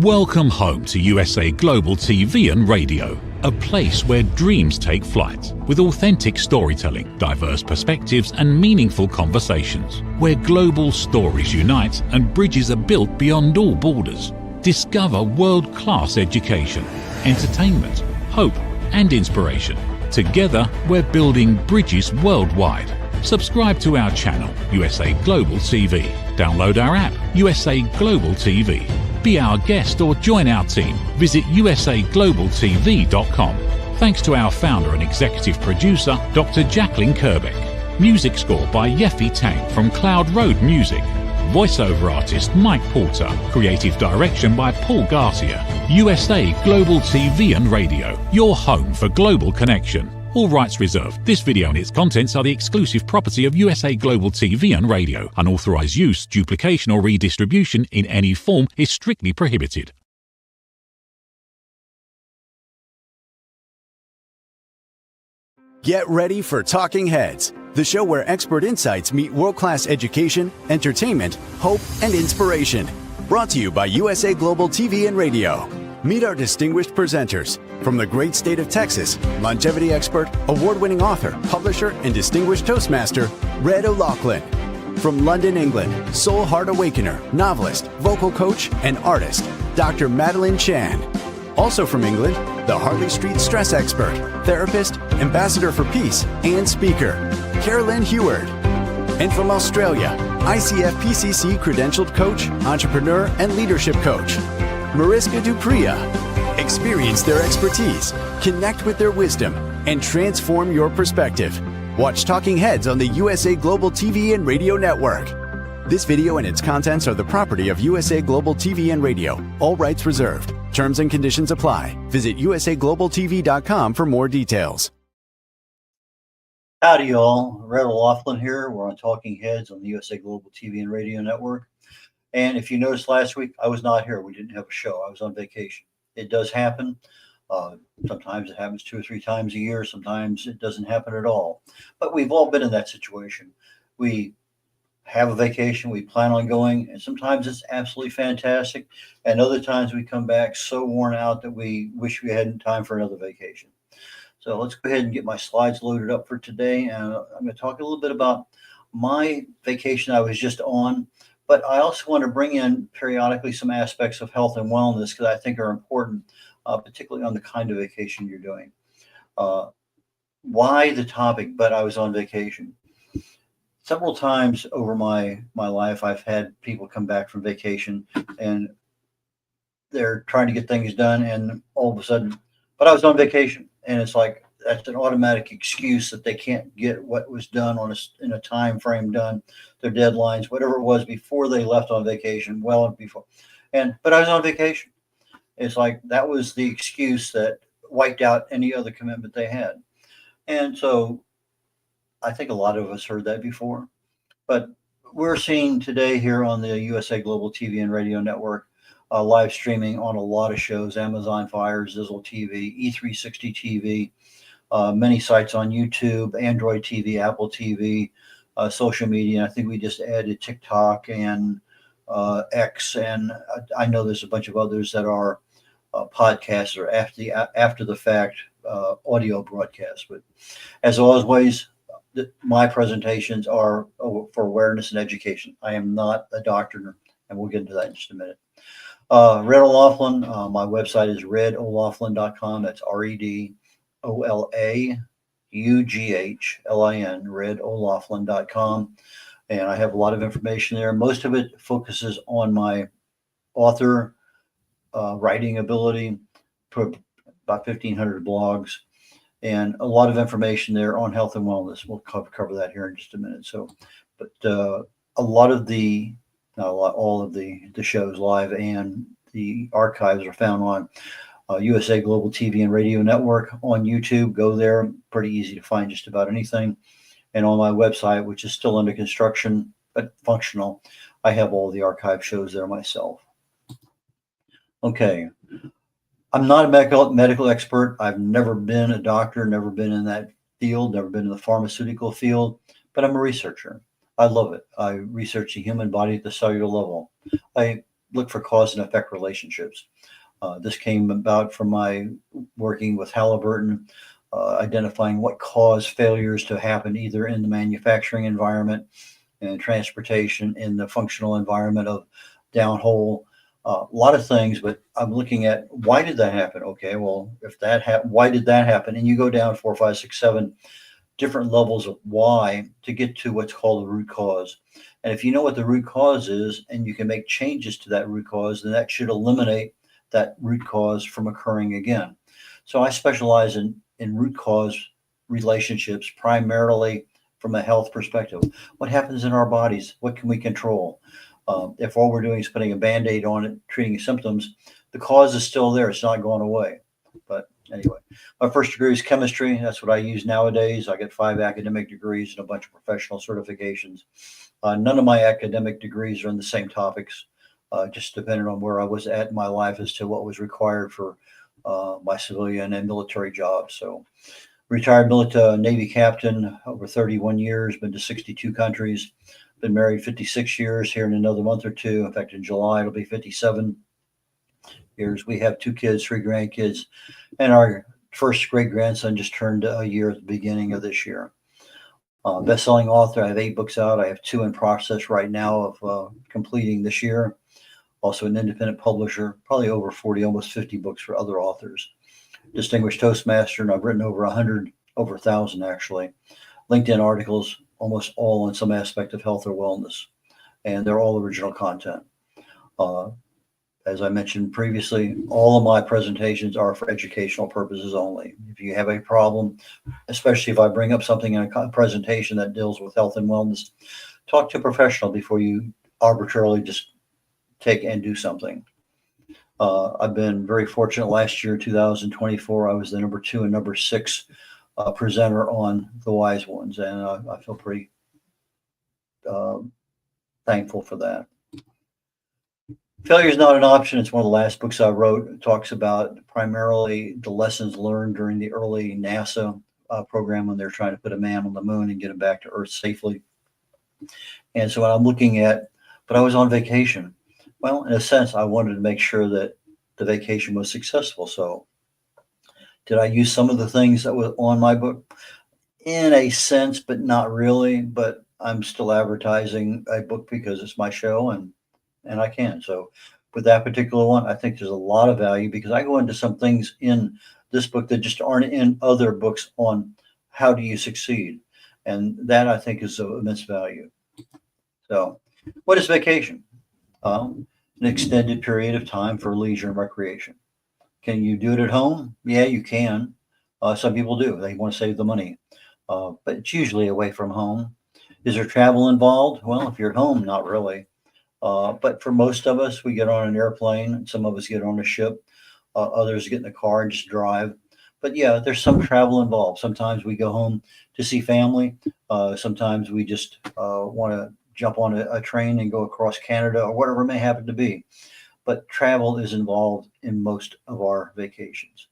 Welcome home to USA Global TV and Radio, a place where dreams take flight, with authentic storytelling, diverse perspectives and meaningful conversations, where global stories unite and bridges are built beyond all borders. Discover world-class education, entertainment, hope and inspiration. Together, we're building bridges worldwide. Subscribe to our channel, USA Global TV. Download our app, USA Global TV. Be our guest or join our team. Visit usaglobaltv.com. Thanks to our founder and executive producer, Dr. Jacqueline Kerbeck. Music score by Yefi Tang from Cloud Road Music. Voiceover artist Mike Porter. Creative direction by Paul Garcia. USA Global TV and Radio, your home for global connection. All rights reserved. This video and its contents are the exclusive property of USA Global TV and Radio. Unauthorized use, duplication or redistribution in any form is strictly prohibited. Get ready for Talking Heads, the show where expert insights meet world-class education, entertainment, hope, and inspiration. Brought to you by USA Global TV and Radio. Meet our distinguished presenters. From the great state of Texas, longevity expert, award-winning author, publisher, and distinguished Toastmaster, Red O'Loughlin. From London, England, soul heart awakener, novelist, vocal coach, and artist, Dr. Madeline Chan. Also from England, the Harley Street stress expert, therapist, ambassador for peace, and speaker, Carolyn Huard. And from Australia, ICF PCC credentialed coach, entrepreneur, and leadership coach, Mariska Dupria. Experience their expertise, connect with their wisdom, and transform your perspective. Watch Talking Heads on the USA Global TV and Radio Network. This video and its contents are the property of USA Global TV and Radio. All rights reserved. Terms and conditions apply. Visit usaglobaltv.com for more details. Howdy, y'all. Red O'Loughlin here. We're on Talking Heads on the USA Global TV and Radio Network. And if you noticed last week, I was not here. We didn't have a show. I was on vacation. It does happen. Sometimes it happens 2 or 3 times a year. Sometimes it doesn't happen at all. But we've all been in that situation. We have a vacation, we plan on going, and sometimes it's absolutely fantastic. And other times we come back so worn out that we wish we had time for another vacation. So let's go ahead and get my slides loaded up for today. And I'm going to talk a little bit about my vacation I was just on. But I also want to bring in periodically some aspects of health and wellness because I think are important, particularly on the kind of vacation you're doing. Why the topic, but I was on vacation. Several times over my life, I've had people come back from vacation and they're trying to get things done. And all of a sudden, but I was on vacation. And it's like, that's an automatic excuse that they can't get what was done in a time frame done, their deadlines, whatever it was before they left on vacation, well before. But I was on vacation. It's like that was the excuse that wiped out any other commitment they had. And so I think a lot of us heard that before. But we're seeing today here on the USA Global TV and Radio Network, live streaming on a lot of shows, Amazon Fire, Zizzle TV, E360 TV, many sites on YouTube, Android TV, Apple TV, social media. I think we just added TikTok and X, and I know there's a bunch of others that are podcasts or after the fact audio broadcasts. But as always, my presentations are for awareness and education. I am not a doctor, and we'll get into that in just a minute. Red O'Loughlin, my website is redolaughlin.com. That's REDOLAUGHLIN, redolaughlin.com. And I have a lot of information there. Most of it focuses on my author writing ability, about 1,500 blogs, and a lot of information there on health and wellness. We'll cover that here in just a minute. So, but a lot of the, not a lot, all of the shows live and the archives are found on USA Global TV and Radio Network on YouTube. Go there. Pretty easy to find just about anything. And on my website, which is still under construction but functional, I have all the archive shows there myself. Okay. I'm not a medical expert. I've never been a doctor, never been in that field, never been in the pharmaceutical field, but I'm a researcher. I love it. I research the human body at the cellular level. I look for cause and effect relationships. This came about from my working with Halliburton, identifying what caused failures to happen either in the manufacturing environment and transportation, in the functional environment of downhole, a lot of things. But I'm looking at why did that happen? Okay, well, if that happened, why did that happen? And you go down 4, 5, 6, 7 different levels of why to get to what's called the root cause. And if you know what the root cause is and you can make changes to that root cause, then that should eliminate that root cause from occurring again. So I specialize in root cause relationships, primarily from a health perspective. What happens in our bodies? What can we control? If all we're doing is putting a Band-Aid on it, treating symptoms, the cause is still there. It's not going away. But anyway, my first degree is chemistry. That's what I use nowadays. I get 5 academic degrees and a bunch of professional certifications. None of my academic degrees are in the same topics, just depending on where I was at in my life as to what was required for my civilian and military jobs. So retired military Navy captain, over 31 years, been to 62 countries, been married 56 years. Here in another month or two, in fact, in July, it'll be 57 years. We have 2 kids, 3 grandkids, and our first great grandson just turned a year at the beginning of this year. Best-selling author. I have 8 books out. I have 2 in process right now of completing this year. Also an independent publisher, probably over 40, almost 50 books for other authors. Distinguished Toastmaster, and I've written over 100, over 1,000 actually. LinkedIn articles, almost all on some aspect of health or wellness, and they're all original content. As I mentioned previously, all of my presentations are for educational purposes only. If you have a problem, especially if I bring up something in a presentation that deals with health and wellness, talk to a professional before you arbitrarily just take and do something. I've been very fortunate. Last year, 2024, I was the number 2 and number 6 presenter on The Wise Ones, and I feel pretty thankful for that. Failure is not an option. It's one of the last books I wrote. It talks about primarily the lessons learned during the early NASA program when they're trying to put a man on the moon and get him back to Earth safely. And so when I'm looking at, but I was on vacation. Well, in a sense, I wanted to make sure that the vacation was successful. So did I use some of the things that were on my book? In a sense, but not really. But I'm still advertising a book because it's my show and I can. So with that particular one, I think there's a lot of value because I go into some things in this book that just aren't in other books on how do you succeed. And that I think is of immense value. So what is vacation? An extended period of time for leisure and recreation. Can you do it at home? Yeah, you can. Some people do. They want to save the money. But it's usually away from home. Is there travel involved? Well, if you're at home, not really. But for most of us, we get on an airplane. Some of us get on a ship. Others get in a car and just drive. But yeah, there's some travel involved. Sometimes we go home to see family. Sometimes we just want to jump on a train and go across Canada or whatever it may happen to be. But travel is involved in most of our vacations.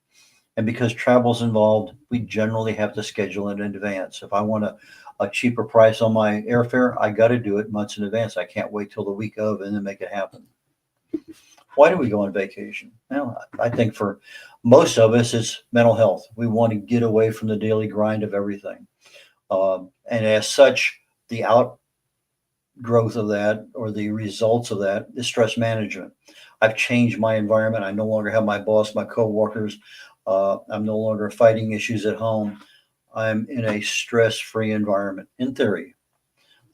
And because travel is involved, we generally have to schedule it in advance. If I want a cheaper price on my airfare, I got to do it months in advance. I can't wait till the week of and then make it happen. Why do we go on vacation? Well, I think for most of us, it's mental health. We want to get away from the daily grind of everything. And as such, the outgrowth of that or the results of that is stress management. I've changed my environment. I no longer have my boss, my coworkers. I'm no longer fighting issues at home. I'm in a stress-free environment, in theory.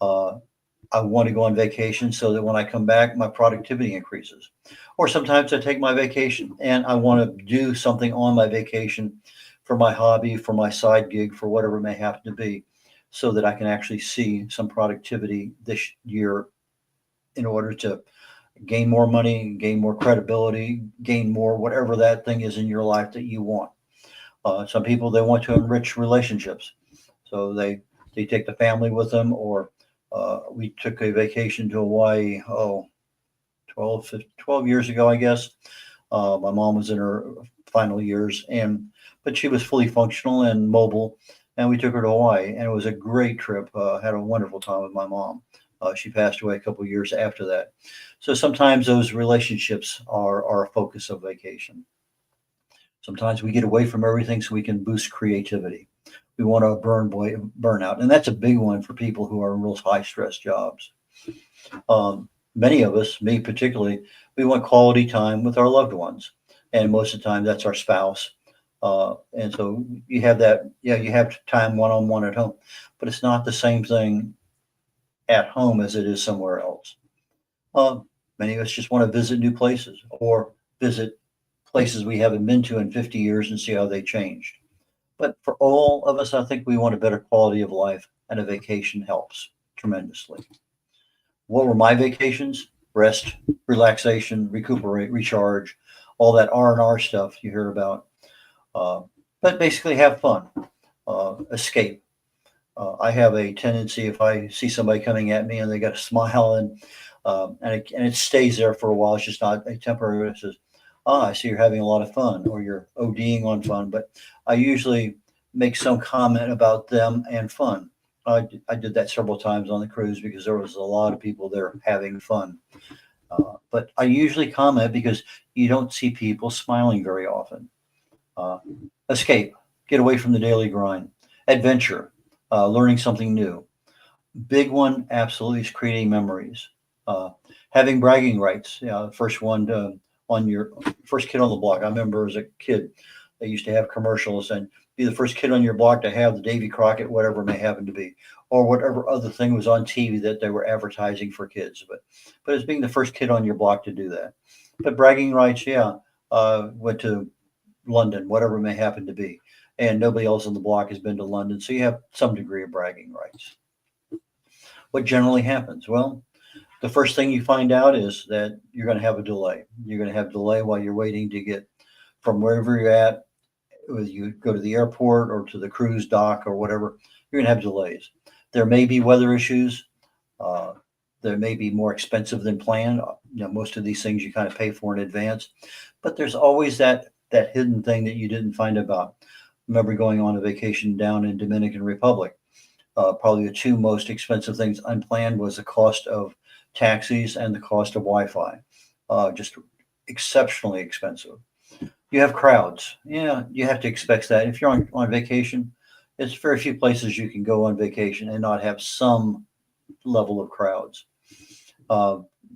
I want to go on vacation so that when I come back, my productivity increases. Or sometimes I take my vacation and I want to do something on my vacation for my hobby, for my side gig, for whatever it may happen to be, so that I can actually see some productivity this year in order to gain more money, gain more credibility, gain more whatever that thing is in your life that you want. Some people, they want to enrich relationships. So they take the family with them, or we took a vacation to Hawaii, 12 years ago, I guess. My mom was in her final years, but she was fully functional and mobile, and we took her to Hawaii, and it was a great trip. Had a wonderful time with my mom. She passed away a couple of years after that. So sometimes those relationships are a focus of vacation. Sometimes we get away from everything so we can boost creativity. We want to burn out, and that's a big one for people who are in real high stress jobs. Many of us, me particularly, we want quality time with our loved ones, and most of the time that's our spouse. And so you have that, yeah, you have time one-on-one at home, but it's not the same thing at home as it is somewhere else. Many of us just want to visit new places or visit places we haven't been to in 50 years and see how they changed. But for all of us, I think we want a better quality of life, and a vacation helps tremendously. What were my vacations? Rest, relaxation, recuperate, recharge, all that R&R stuff you hear about. But basically have fun, escape. I have a tendency, if I see somebody coming at me and they got a smile and it stays there for a while, it's just not a temporary, it says, I see you're having a lot of fun, or you're ODing on fun. But I usually make some comment about them and fun. I did that several times on the cruise because there was a lot of people there having fun. But I usually comment because you don't see people smiling very often. Escape, get away from the daily grind. Adventure, learning something new. Big one, absolutely, is creating memories. Having bragging rights. First one on your first kid on the block. I remember as a kid, they used to have commercials and be the first kid on your block to have the Davy Crockett, whatever it may happen to be, or whatever other thing was on TV that they were advertising for kids. But as being the first kid on your block to do that. But bragging rights, went to London, whatever it may happen to be. And nobody else on the block has been to London. So you have some degree of bragging rights. What generally happens? Well, the first thing you find out is that you're going to have a delay. You're going to have a delay while you're waiting to get from wherever you're at, whether you go to the airport or to the cruise dock or whatever, you're going to have delays. There may be weather issues. There may be more expensive than planned. Most of these things you kind of pay for in advance, but there's always that hidden thing that you didn't find about. I remember going on a vacation down in Dominican Republic. Probably the two most expensive things unplanned was the cost of taxis and the cost of Wi-Fi. Just exceptionally expensive. You have crowds. Yeah, you have to expect that. If you're on vacation, it's very few places you can go on vacation and not have some level of crowds.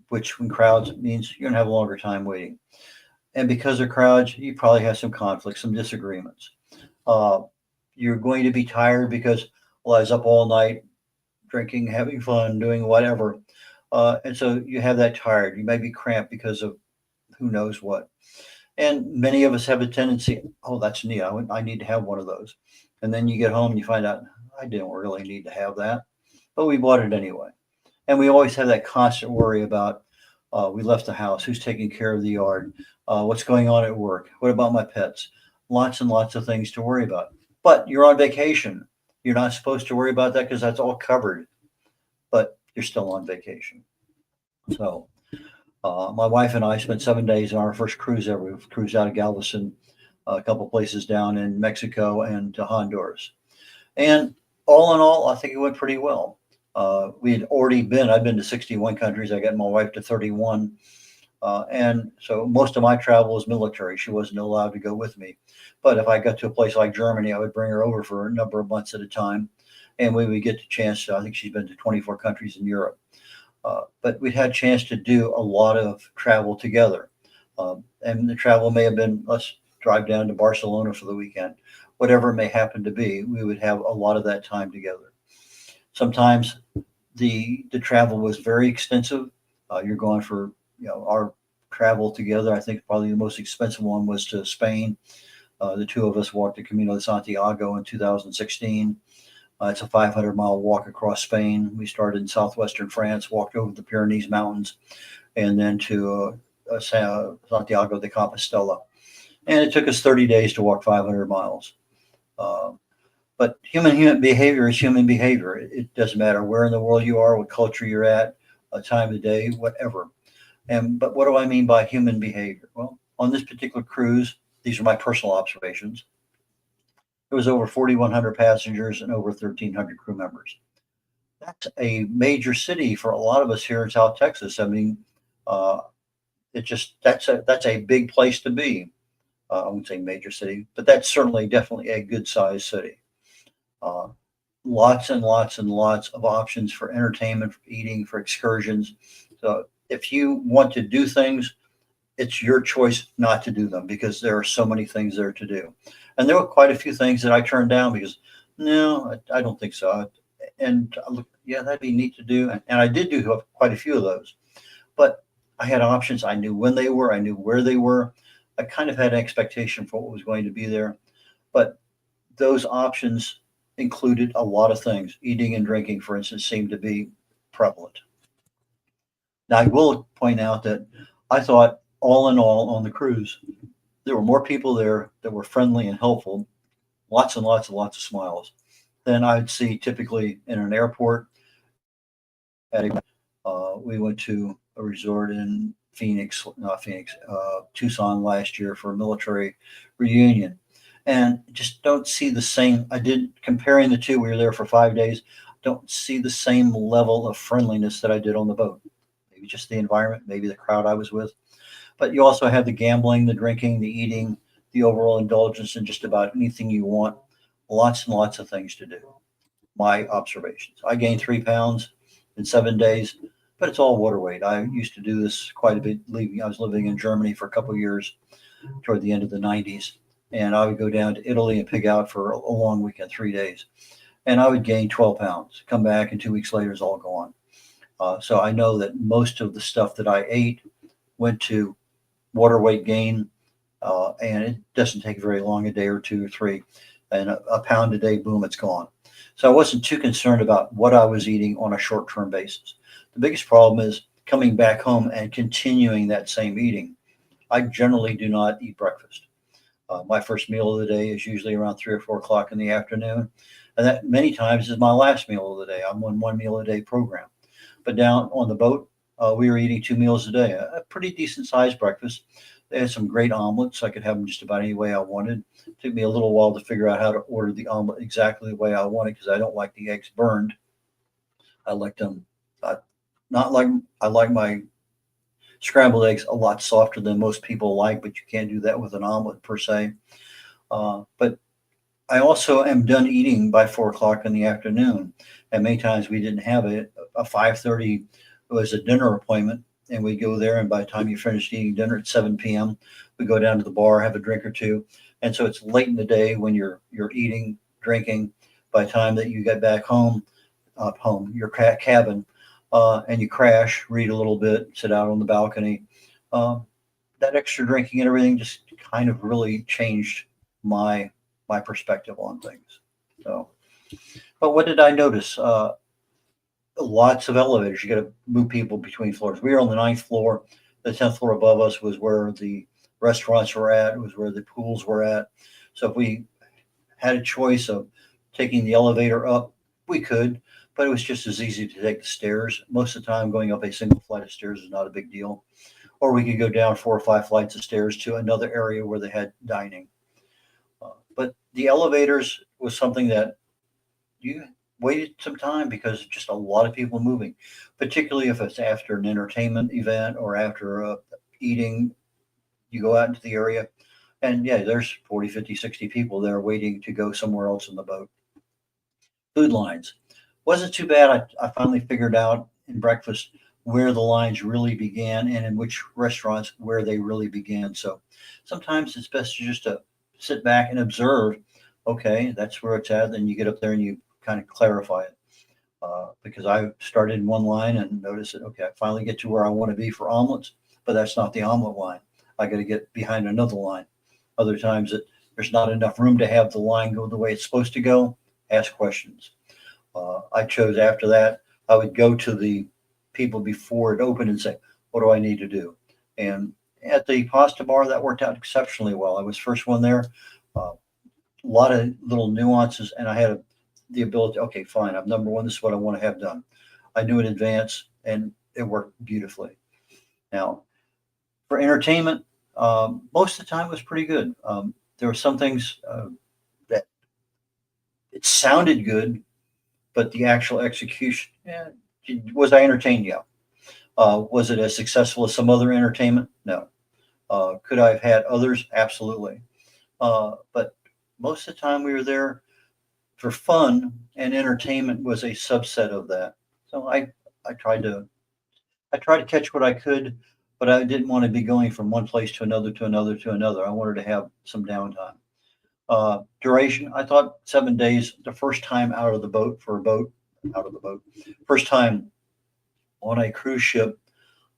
Which when crowds means you're gonna have a longer time waiting. And because of crowds, you probably have some conflicts, some disagreements. You're going to be tired because, well, I was up all night drinking, having fun, doing whatever. And so you have that tired. You may be cramped because of who knows what. And many of us have a tendency, oh, that's neat. I need to have one of those. And then you get home and you find out, I didn't really need to have that, but we bought it anyway. And we always have that constant worry about, we left the house, who's taking care of the yard, what's going on at work, what about my pets? Lots and lots of things to worry about. But you're on vacation. You're not supposed to worry about that because that's all covered, but you're still on vacation. So my wife and I spent 7 days on our first cruise ever. We cruised out of Galveston, a couple places down in Mexico and to Honduras. And all in all, I think it went pretty well. I'd been to 61 countries. I got my wife to 31. And so most of my travel was military. She wasn't allowed to go with me. But if I got to a place like Germany, I would bring her over for a number of months at a time. And we would get the chance to, I think she's been to 24 countries in Europe. But we'd had a chance to do a lot of travel together. And the travel may have been, let's drive down to Barcelona for the weekend. Whatever it may happen to be, we would have a lot of that time together. Sometimes the travel was very extensive. You're going for, our travel together. I think probably the most expensive one was to Spain. The two of us walked the Camino de Santiago in 2016. It's a 500-mile walk across Spain. We started in southwestern France, walked over the Pyrenees Mountains, and then to Santiago de Compostela. And it took us 30 days to walk 500 miles. But human behavior is human behavior. It doesn't matter where in the world you are, what culture you're at, time of day, whatever. But what do I mean by human behavior? Well, on this particular cruise, these are my personal observations. There was over 4,100 passengers and over 1,300 crew members. that's a major city for a lot of us here in South Texas. I mean, uh, it just that's a big place to be. I wouldn't say major city, but that's certainly definitely a good sized city. Uh, Lots and lots and lots of options for entertainment, for eating, for excursions. So if you want to do things, it's your choice not to do them because there are so many things there to do. And there were quite a few things that I turned down because no, I don't think so. And yeah, that'd be neat to do. And I did do quite a few of those, but I had options. I knew when they were, I knew where they were. I kind of had an expectation for what was going to be there, but those options included a lot of things. Eating and drinking, for instance, seemed to be prevalent. Now, I will point out that I thought, all in all, on the cruise, there were more people there that were friendly and helpful, lots and lots and lots of smiles, than I'd see typically in an airport. We went to a resort in Tucson last year for a military reunion, and just don't see the same. I did comparing the two. We were there for 5 days. Don't see the same level of friendliness that I did on the boat. Maybe just the environment, maybe the crowd I was with. But you also have the gambling, the drinking, the eating, the overall indulgence in just about anything you want. Lots and lots of things to do. My observations. I gained 3 pounds in 7 days, but it's all water weight. I used to do this quite a bit. I was living in Germany for a couple of years toward the end of the 90s, and I would go down to Italy and pig out for a long weekend, 3 days, and I would gain 12 pounds, come back, and 2 weeks later it's all gone. So I know that most of the stuff that I ate went to water weight gain, and it doesn't take very long, a day or two or three, and a pound a day, boom, it's gone. So I wasn't too concerned about what I was eating on a short-term basis. The biggest problem is coming back home and continuing that same eating. I generally do not eat breakfast. My first meal of the day is usually around 3 or 4 o'clock in the afternoon, and that many times is my last meal of the day. I'm on 1 meal a day program. But down on the boat, we were eating 2 meals a day, a pretty decent sized breakfast. They had some great omelets. I could have them just about any way I wanted. It took me a little while to figure out how to order the omelet exactly the way I wanted because I don't like the eggs burned. I like them not like I like my scrambled eggs a lot softer than most people like, but you can't do that with an omelet per se. But I also am done eating by 4 o'clock in the afternoon, and many times we didn't have it. A 5:30 was a dinner appointment, and we go there, and by the time you finish eating dinner at 7 p.m., we go down to the bar, have a drink or two, and so it's late in the day when you're eating, drinking. By the time that you get back home, your cabin, and you crash, read a little bit, sit out on the balcony. That extra drinking and everything just kind of really changed my perspective on things. So, but what did I notice? Lots of elevators. You got to move people between floors. We were on the 9th floor. The 10th floor above us was where the restaurants were at. It was where the pools were at. So if we had a choice of taking the elevator up, we could, but it was just as easy to take the stairs. Most of the time, going up a single flight of stairs is not a big deal. Or we could go down 4 or 5 flights of stairs to another area where they had dining. But the elevators was something that you waited some time because just a lot of people moving, particularly if it's after an entertainment event or after eating. You go out into the area and yeah, there's 40, 50, 60 people there waiting to go somewhere else in the boat. Food lines. Wasn't too bad. I finally figured out in breakfast where the lines really began and in which restaurants where they really began. So sometimes it's best to just sit back and observe. Okay, that's where it's at. Then you get up there and you kind of clarify it. Because I started in one line and noticed that, okay, I finally get to where I want to be for omelets, but that's not the omelet line. I got to get behind another line. Other times that there's not enough room to have the line go the way it's supposed to go. Ask questions. I chose after that, I would go to the people before it opened and say, what do I need to do? And at the pasta bar, that worked out exceptionally well. I was first one there. A lot of little nuances, and I had the ability, okay, fine, I'm number one. This is what I want to have done. I knew in advance, and it worked beautifully. Now, for entertainment, most of the time it was pretty good. There were some things that it sounded good, but the actual execution, was I entertained? Yeah. Was it as successful as some other entertainment? No. Could I have had others? Absolutely. But most of the time we were there for fun, and entertainment was a subset of that. So I tried to catch what I could, but I didn't want to be going from one place to another to another to another. I wanted to have some downtime. Duration, I thought 7 days. The first time out of the boat for a boat, out of the boat. First time on a cruise ship,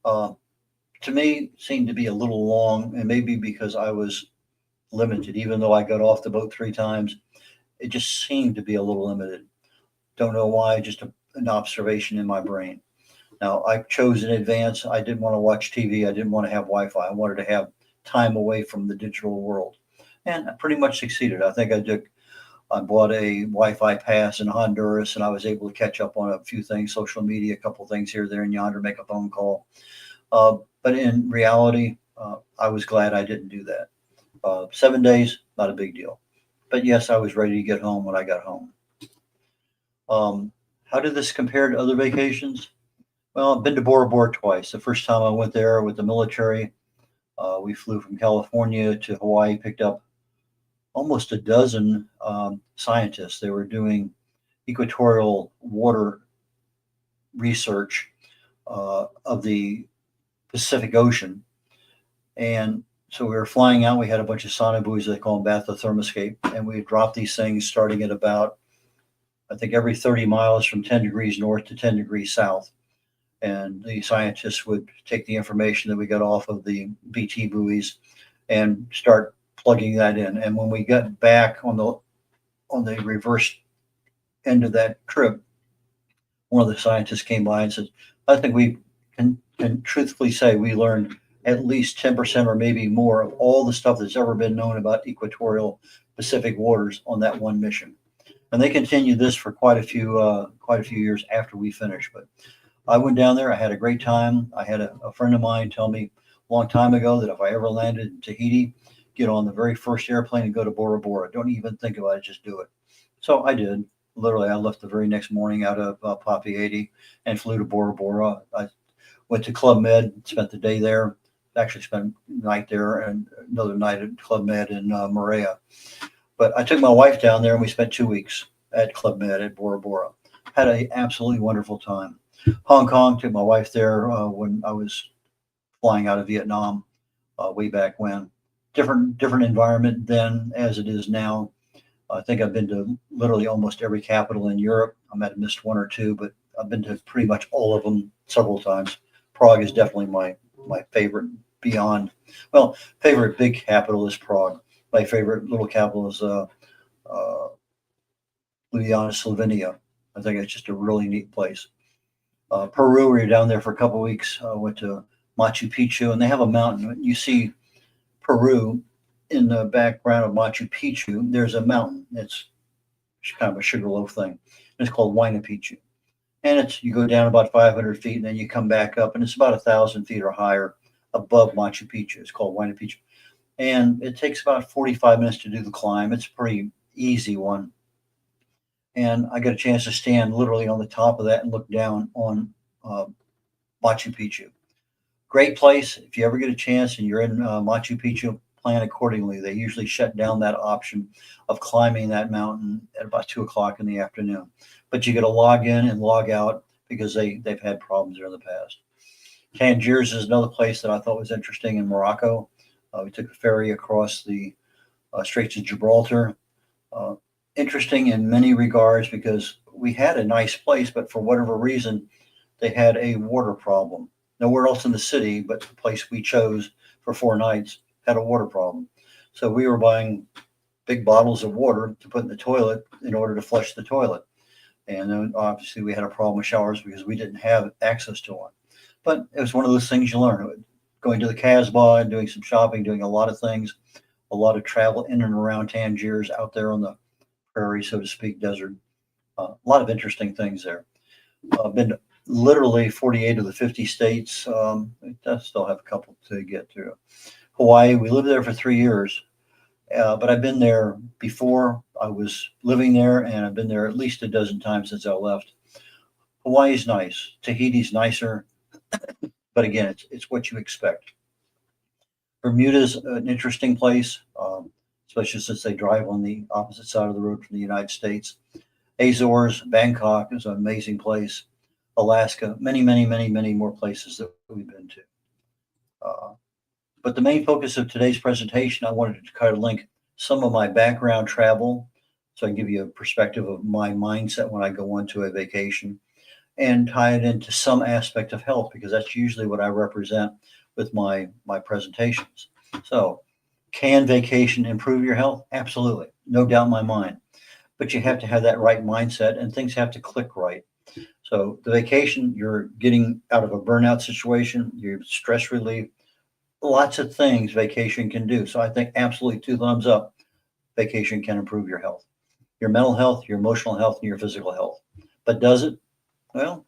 to me seemed to be a little long, and maybe because I was limited, even though I got off the boat 3 times, it just seemed to be a little limited. Don't know why, just an observation in my brain. Now, I chose in advance. I didn't want to watch TV. I didn't want to have Wi-Fi. I wanted to have time away from the digital world. And I pretty much succeeded. I think I bought a Wi-Fi pass in Honduras, and I was able to catch up on a few things, social media, a couple of things here, there, and yonder, make a phone call. But in reality, I was glad I didn't do that. 7 days, not a big deal. But yes, I was ready to get home when I got home. How did this compare to other vacations? Well, I've been to Bora Bora twice. The first time I went there with the military, we flew from California to Hawaii, picked up almost a dozen scientists. They were doing equatorial water research of the Pacific Ocean. And so we were flying out. We had a bunch of sonobuoys, they call them bathythermoscape, and we dropped these things starting at about, I think, every 30 miles from 10 degrees north to 10 degrees south. And the scientists would take the information that we got off of the BT buoys and start plugging that in. And when we got back on the reverse end of that trip, one of the scientists came by and said, I think we can truthfully say we learned at least 10% or maybe more of all the stuff that's ever been known about equatorial Pacific waters on that one mission. And they continued this for quite a few years after we finished. But I went down there. I had a great time. I had a friend of mine tell me a long time ago that if I ever landed in Tahiti, get on the very first airplane and go to Bora Bora. Don't even think about it, just do it. So I did. Literally, I left the very next morning out of Papeete and flew to Bora Bora. I went to Club Med, spent the day there. Actually spent the night there and another night at Club Med in Moorea. But I took my wife down there and we spent 2 weeks at Club Med at Bora Bora. Had an absolutely wonderful time. Hong Kong, took my wife there when I was flying out of Vietnam way back when. Different environment then as it is now. I think I've been to literally almost every capital in Europe. I might have missed one or two, but I've been to pretty much all of them several times. Prague is definitely my favorite beyond. Well, favorite big capital is Prague. My favorite little capital is Ljubljana, Slovenia. I think it's just a really neat place. Peru, we were down there for a couple of weeks. Went to Machu Picchu, and they have a mountain. You see Peru in the background of Machu Picchu. There's a mountain. It's kind of a sugarloaf thing. It's called Huayna Picchu. And you go down about 500 feet, and then you come back up, and it's about 1,000 feet or higher above Machu Picchu. It's called Huayna Picchu. And it takes about 45 minutes to do the climb. It's a pretty easy one. And I got a chance to stand literally on the top of that and look down on Machu Picchu. Great place. If you ever get a chance and you're in Machu Picchu, plan accordingly. They usually shut down that option of climbing that mountain at about 2 o'clock in the afternoon. But you got to log in and log out because they've had problems there in the past. Tangiers is another place that I thought was interesting in Morocco. We took a ferry across the Straits of Gibraltar. Interesting in many regards because we had a nice place, but for whatever reason, they had a water problem. Nowhere else in the city, but the place we chose for 4 nights had a water problem. So we were buying big bottles of water to put in the toilet in order to flush the toilet. And then obviously we had a problem with showers because we didn't have access to one. But it was one of those things you learn. Going to the Casbah and doing some shopping, doing a lot of things, a lot of travel in and around Tangiers out there on the prairie, so to speak, desert. A lot of interesting things there. I've been to literally 48 of the 50 states. I still have a couple to get through. Hawaii, we lived there for 3 years, but I've been there before. I was living there, and I've been there at least a dozen times since I left. Hawaii's nice. Tahiti's nicer, but again, it's what you expect. Bermuda's an interesting place, especially since they drive on the opposite side of the road from the United States. Azores, Bangkok is an amazing place. Alaska, many, many, many, many more places that we've been to. But the main focus of today's presentation, I wanted to kind of link some of my background travel so I can give you a perspective of my mindset when I go on to a vacation and tie it into some aspect of health, because that's usually what I represent with my presentations. So can vacation improve your health? Absolutely. No doubt in my mind. But you have to have that right mindset and things have to click right. So the vacation, you're getting out of a burnout situation, you're stress relief, lots of things vacation can do. So I think absolutely 2 thumbs up, vacation can improve your health, your mental health, your emotional health, and your physical health. But does it? Well,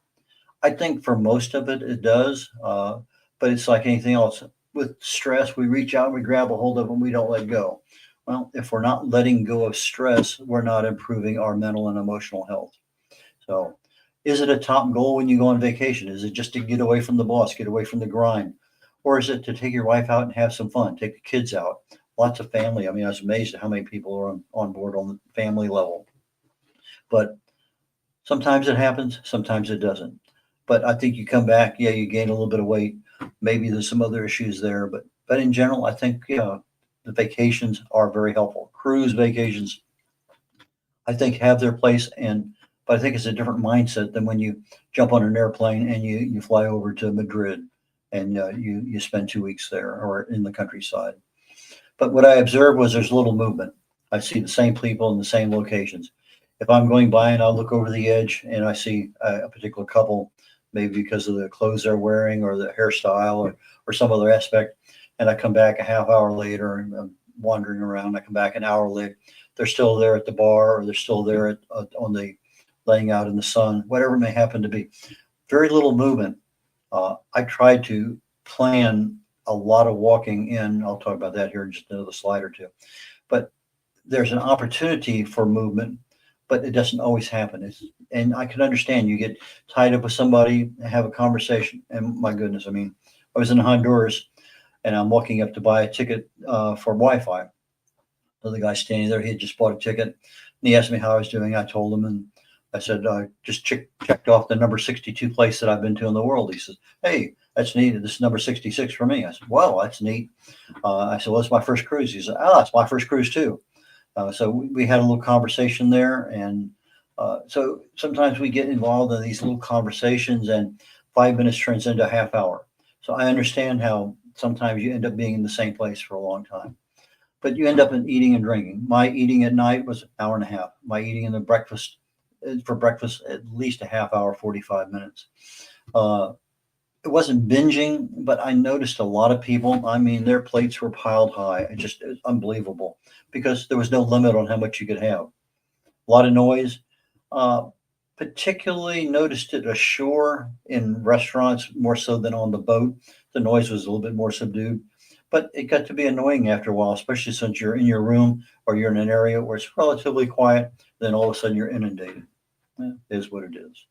I think for most of it, it does. But it's like anything else. With stress, we reach out, we grab a hold of it, and we don't let go. Well, if we're not letting go of stress, we're not improving our mental and emotional health. So is it a top goal when you go on vacation? Is it just to get away from the boss, get away from the grind? Or is it to take your wife out and have some fun, take the kids out? Lots of family. I mean, I was amazed at how many people are on board on the family level. But sometimes it happens, sometimes it doesn't. But I think you come back, yeah, you gain a little bit of weight. Maybe there's some other issues there. But in general, I think, the vacations are very helpful. Cruise vacations, I think, have their place. But I think it's a different mindset than when you jump on an airplane and you fly over to Madrid and you spend 2 weeks there or in the countryside. But what I observed was there's little movement. I see the same people in the same locations. If I'm going by and I look over the edge and I see a particular couple, maybe because of the clothes they're wearing or the hairstyle or some other aspect, and I come back a half hour later and I'm wandering around, I come back an hour later, they're still there at the bar or they're still there on the laying out in the sun, whatever it may happen to be. Very little movement. I tried to plan a lot of walking in. I'll talk about that here in just another slide or two. But there's an opportunity for movement, but it doesn't always happen. And I can understand you get tied up with somebody, have a conversation, and my goodness, I mean, I was in Honduras and I'm walking up to buy a ticket for Wi-Fi. So the guy standing there, he had just bought a ticket and he asked me how I was doing. I told him, and I said, I just checked off the number 62 place that I've been to in the world. He says, hey, that's neat. This is number 66 for me. I said, well, that's neat. I said, well, it's my first cruise. He said, oh, it's my first cruise too. So we had a little conversation there. And so sometimes we get involved in these little conversations and 5 minutes turns into a half hour. So I understand how sometimes you end up being in the same place for a long time. But you end up in eating and drinking. My eating at night was an hour and a half. My eating in the breakfast, for breakfast, at least a half hour, 45 minutes. It wasn't binging, but I noticed a lot of people, I mean, their plates were piled high. It was unbelievable because there was no limit on how much you could have. A lot of noise. Particularly noticed it ashore in restaurants more so than on the boat. The noise was a little bit more subdued, but it got to be annoying after a while, especially since you're in your room or you're in an area where it's relatively quiet. Then all of a sudden you're inundated. It is what it is.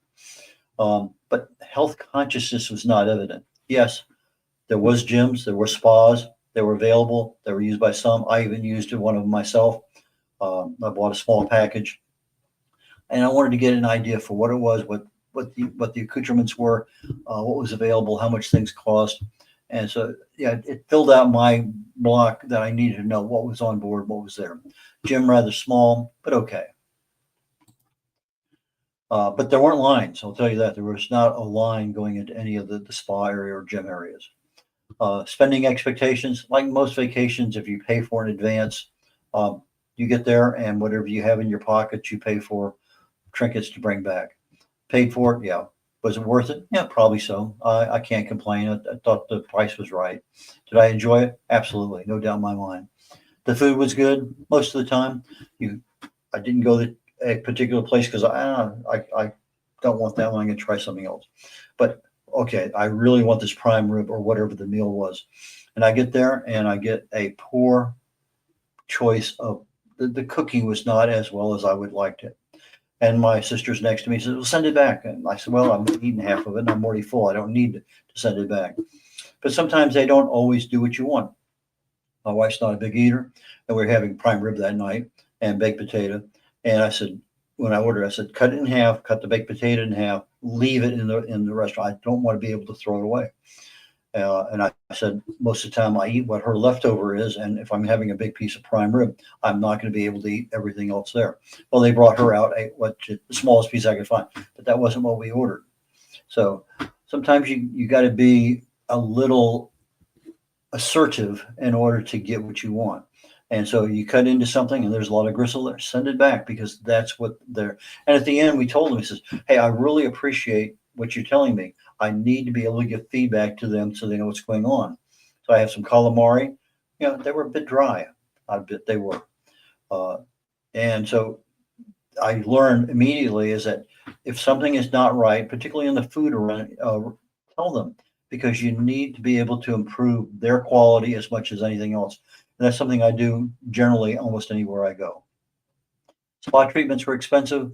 But health consciousness was not evident. Yes, there was gyms, there were spas, they were available, they were used by some. I even used one of them myself. I bought a small package, and I wanted to get an idea for what it was, what the accoutrements were, what was available, how much things cost. And so, yeah, it filled out my block that I needed to know what was on board, what was there. Gym rather small, but okay. But there weren't lines. I'll tell you that. There was not a line going into any of the spa area or gym areas. Spending expectations, like most vacations, if you pay for in advance, you get there and whatever you have in your pocket, you pay for trinkets to bring back. Paid for it, yeah. Was it worth it? Yeah, probably so. I can't complain. I thought the price was right. Did I enjoy it? Absolutely, no doubt in my mind. The food was good most of the time. I didn't go to a particular place because I don't want that one. I'm going to try something else. But okay, I really want this prime rib or whatever the meal was. And I get there and I get a poor choice of the cooking was not as well as I would like it. And my sister's next to me says, well, send it back. And I said, well, I'm eating half of it and I'm already full. I don't need to send it back. But sometimes they don't always do what you want. My wife's not a big eater, and we were having prime rib that night and baked potato. And I said, when I ordered, I said, cut it in half, cut the baked potato in half, leave it in the restaurant. I don't want to be able to throw it away. And I said, most of the time I eat what her leftover is. And if I'm having a big piece of prime rib, I'm not going to be able to eat everything else there. Well, they brought her out the smallest piece I could find, but that wasn't what we ordered. So sometimes you got to be a little assertive in order to get what you want. And so you cut into something and there's a lot of gristle there, send it back, because that's what they're. And at the end, we told him, he says, hey, I really appreciate what you're telling me. I need to be able to give feedback to them so they know what's going on. So I have some calamari, they were a bit dry. I bet they were. And so I learned immediately is that if something is not right, particularly in the food around, tell them, because you need to be able to improve their quality as much as anything else. And that's something I do generally almost anywhere I go. Spa treatments were expensive.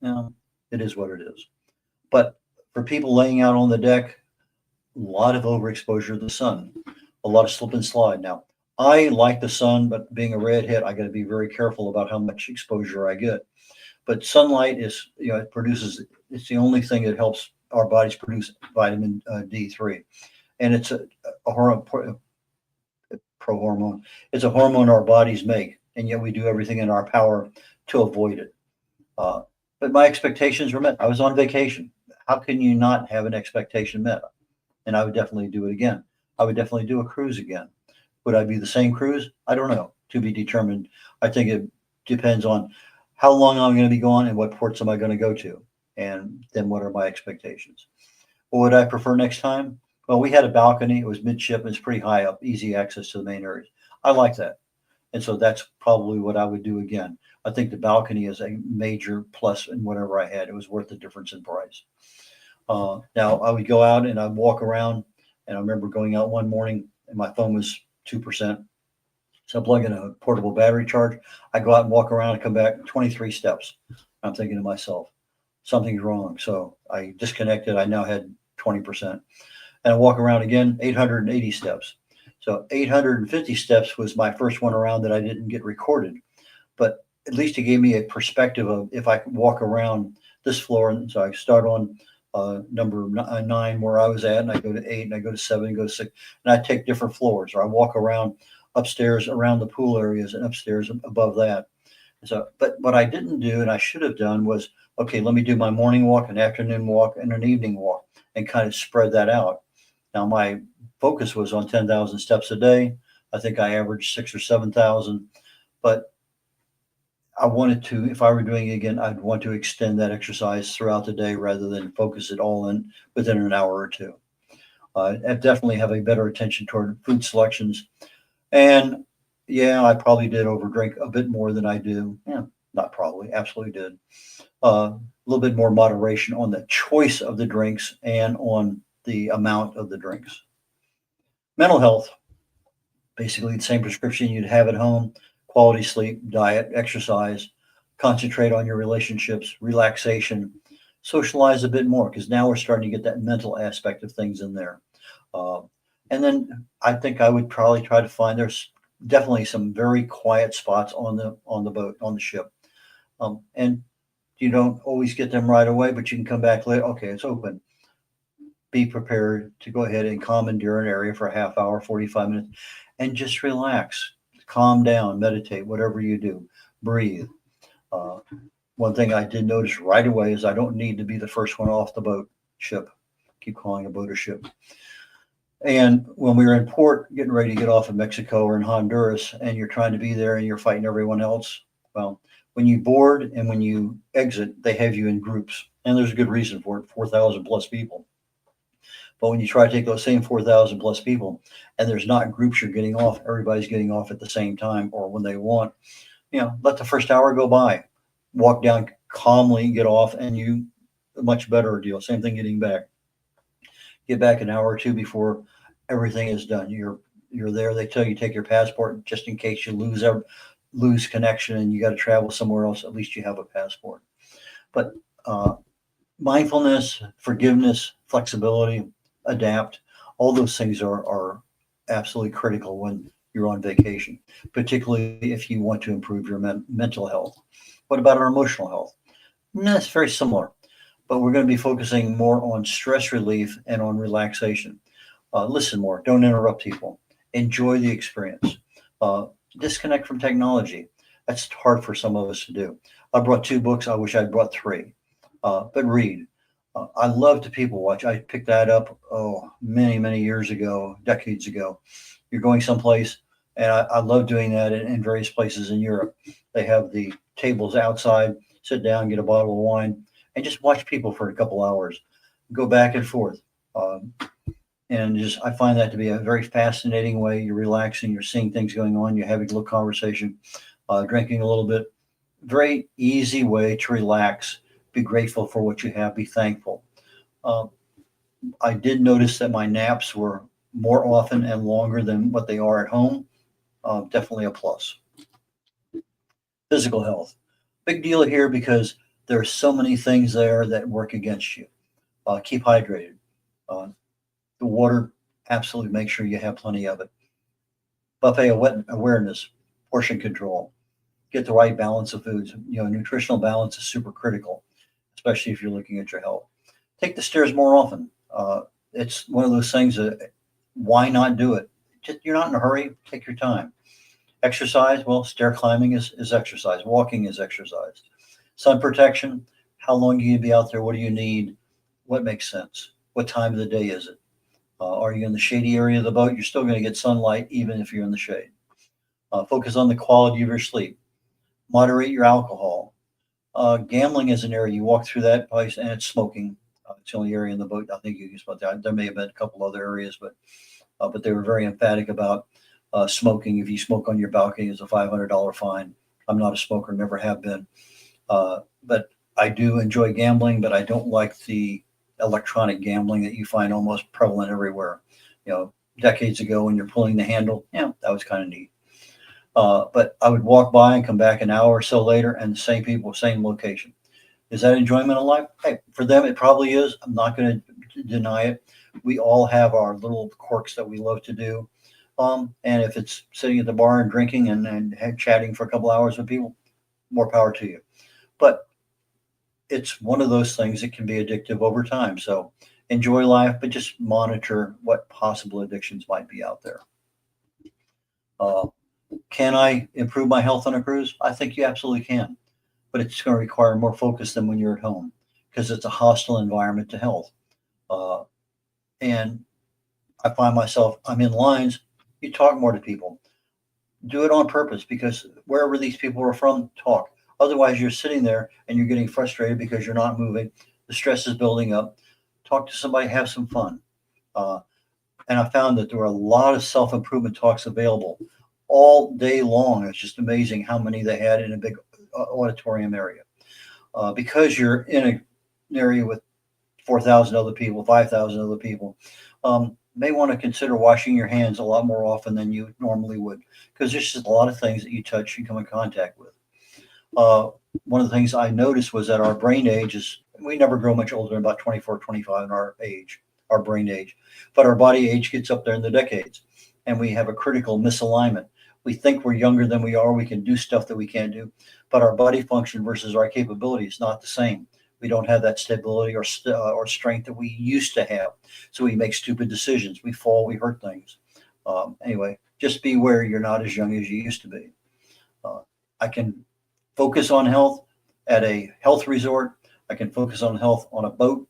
It is what it is. But for people laying out on the deck, a lot of overexposure to the sun, a lot of slip and slide. Now, I like the sun, but being a redhead, I got to be very careful about how much exposure I get. But sunlight is, it produces, it's the only thing that helps our bodies produce vitamin D3. And it's a pro-hormone. It's a hormone our bodies make, and yet we do everything in our power to avoid it. But my expectations were met. I was on vacation. How can you not have an expectation met? And I would definitely do it again. I would definitely do a cruise again. Would I be the same cruise? I don't know. To be determined. I think it depends on how long I'm going to be gone and what ports am I going to go to. And then what are my expectations? What would I prefer next time? Well, we had a balcony. It was midship. It's pretty high up, easy access to the main areas. I like that. And so that's probably what I would do again. I think the balcony is a major plus in whatever I had. It was worth the difference in price. Now, I would go out and I'd walk around. And I remember going out one morning and my phone was 2%. So I plug in a portable battery charge. I go out and walk around and come back 23 steps. I'm thinking to myself, something's wrong. So I disconnected. I now had 20%. And I walk around again, 880 steps. So 850 steps was my first one around that I didn't get recorded. But at least it gave me a perspective of if I could walk around this floor. And so I start on number 9 where I was at, and I go to 8, and I go to 7, and go to 6. And I take different floors, or I walk around upstairs around the pool areas and upstairs above that. So, but what I didn't do, and I should have done, was, okay, let me do my morning walk, an afternoon walk, and an evening walk, and kind of spread that out. Now, my focus was on 10,000 steps a day. I think I averaged 6,000 or 7,000, but I wanted to, if I were doing it again, I'd want to extend that exercise throughout the day rather than focus it all in within an hour or two. I definitely have a better attention toward food selections. And yeah, I probably did overdrink a bit more than I do. Yeah, not probably, absolutely did. A little bit more moderation on the choice of the drinks and on the amount of the drinks. Mental health, basically the same prescription you'd have at home: quality sleep, diet, exercise, concentrate on your relationships, relaxation, socialize a bit more, because now we're starting to get that mental aspect of things in there. And then I think I would probably try to find, there's definitely some very quiet spots on the boat, on the ship. And you don't always get them right away, but you can come back later. Okay, it's open. Be prepared to go ahead and commandeer an area for a half hour, 45 minutes, and just relax, calm down, meditate, whatever you do, breathe. One thing I did notice right away is I don't need to be the first one off the boat, ship. Keep calling a boat a ship. And when we were in port, getting ready to get off of Mexico or in Honduras, and you're trying to be there and you're fighting everyone else, well, when you board and when you exit, they have you in groups. And there's a good reason for it, 4,000 plus people. But when you try to take those same 4,000 plus people, and there's not groups you're getting off, everybody's getting off at the same time or when they want, let the first hour go by. Walk down calmly, get off, and you, a much better deal. Same thing getting back. Get back an hour or two before everything is done. You're there. They tell you take your passport just in case you lose lose connection and you got to travel somewhere else, at least you have a passport. But mindfulness, forgiveness, flexibility, adapt, all those things are absolutely critical when you're on vacation, particularly if you want to improve your mental health. What about our emotional health? It's very similar, but we're going to be focusing more on stress relief and on relaxation. Listen more, don't interrupt people, enjoy the experience, disconnect from technology. That's hard for some of us to do. I brought 2 books. I wish I'd brought 3, but read. I love to people watch. I picked that up, many, many years ago, decades ago. You're going someplace, and I love doing that in various places in Europe. They have the tables outside, sit down, get a bottle of wine, and just watch people for a couple hours, go back and forth. And just, I find that to be a very fascinating way. You're relaxing, you're seeing things going on, you're having a little conversation, drinking a little bit. Very easy way to relax. Be grateful for what you have, be thankful. I did notice that my naps were more often and longer than what they are at home. Definitely a plus. Physical health. Big deal here because there are so many things there that work against you. Keep hydrated. The water, absolutely make sure you have plenty of it. Buffet awareness, portion control. Get the right balance of foods. Nutritional balance is super critical, especially if you're looking at your health. Take the stairs more often. It's one of those things that, why not do it? You're not in a hurry. Take your time. Exercise. Well, stair climbing is exercise. Walking is exercise. Sun protection. How long do you be out there? What do you need? What makes sense? What time of the day is it? Are you in the shady area of the boat? You're still going to get sunlight even if you're in the shade. Focus on the quality of your sleep. Moderate your alcohol. Gambling is an area, you walk through that place and it's smoking. It's the only area in the boat I think you can smoke. There may have been a couple other areas, but they were very emphatic about smoking. If you smoke on your balcony, it's a $500 fine. I'm not a smoker, never have been. But I do enjoy gambling, but I don't like the electronic gambling that you find almost prevalent everywhere. Decades ago when you're pulling the handle, that was kind of neat. But I would walk by and come back an hour or so later and the same people, same location. Is that enjoyment of life? Hey, for them, it probably is. I'm not going to deny it. We all have our little quirks that we love to do. And if it's sitting at the bar and drinking and chatting for a couple hours with people, more power to you. But it's one of those things that can be addictive over time. So enjoy life, but just monitor what possible addictions might be out there. Can I improve my health on a cruise? I think you absolutely can, but it's going to require more focus than when you're at home because it's a hostile environment to health. And I find myself, I'm in lines, you talk more to people. Do it on purpose because wherever these people are from, talk. Otherwise, you're sitting there and you're getting frustrated because you're not moving. The stress is building up. Talk to somebody, have some fun. And I found that there were a lot of self-improvement talks available all day long. It's just amazing how many they had in a big auditorium area. Because you're in an area with 4,000 other people, 5,000 other people, may want to consider washing your hands a lot more often than you normally would, because there's just a lot of things that you touch and come in contact with. One of the things I noticed was that our brain age is, we never grow much older than about 24, 25 in our age, our brain age, but our body age gets up there in the decades and we have a critical misalignment. We think we're younger than we are. We can do stuff that we can't do, but our body function versus our capability is not the same. We don't have that stability or strength that we used to have. So we make stupid decisions. We fall, we hurt things. Anyway, just be aware you're not as young as you used to be. I can focus on health at a health resort. I can focus on health on a boat,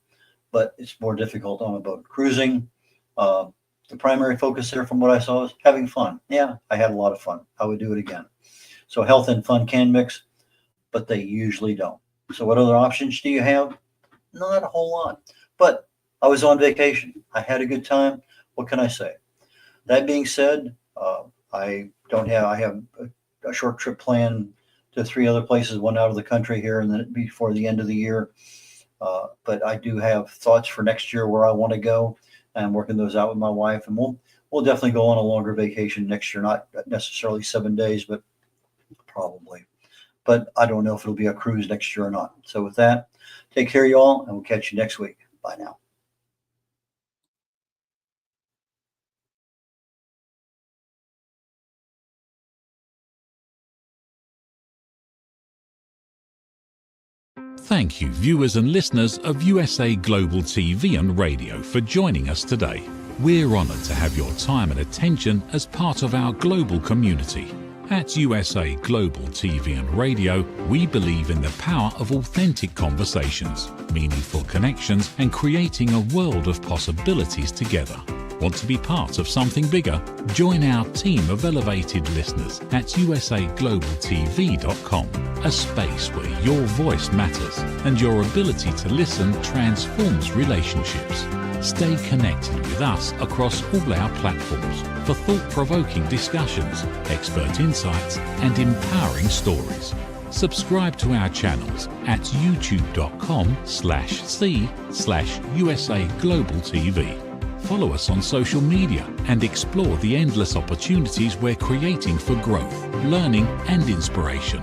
but it's more difficult on a boat. Cruising, the primary focus there from what I saw is having fun. Yeah, I had a lot of fun. I would do it again. So health and fun can mix, but they usually don't. So what other options do you have? Not a whole lot, but I was on vacation. I had a good time. What can I say? That being said, I have a short trip planned to 3 other places, one out of the country here and then before the end of the year. But I do have thoughts for next year where I want to go. I'm working those out with my wife, and we'll definitely go on a longer vacation next year, not necessarily 7 days, but probably. But I don't know if it'll be a cruise next year or not. So with that, take care, y'all, and we'll catch you next week. Bye now. Thank you, viewers and listeners of USA Global TV and Radio, for joining us today. We're honoured to have your time and attention as part of our global community. At USA Global TV and Radio, we believe in the power of authentic conversations, meaningful connections, and creating a world of possibilities together. Want to be part of something bigger? Join our team of elevated listeners at usaglobaltv.com, a space where your voice matters and your ability to listen transforms relationships. Stay connected with us across all our platforms for thought-provoking discussions, expert insights, and empowering stories. Subscribe to our channels at youtube.com/c/USA-Global-TV. Follow us on social media and explore the endless opportunities we're creating for growth, learning, and inspiration.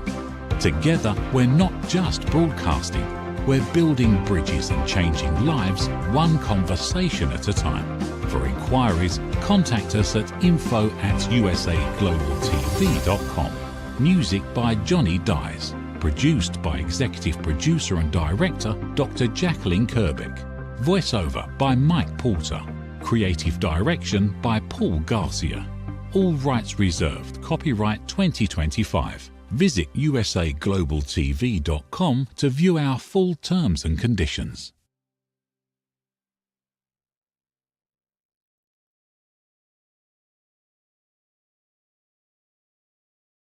Together, we're not just broadcasting, we're building bridges and changing lives one conversation at a time. For inquiries, contact us at info@usaglobaltv.com. Music by Johnny Dies. Produced by Executive Producer and Director Dr. Jacqueline Kerbeck. Voiceover by Mike Porter. Creative Direction by Paul Garcia. All rights reserved. Copyright 2025. Visit usaglobaltv.com to view our full terms and conditions.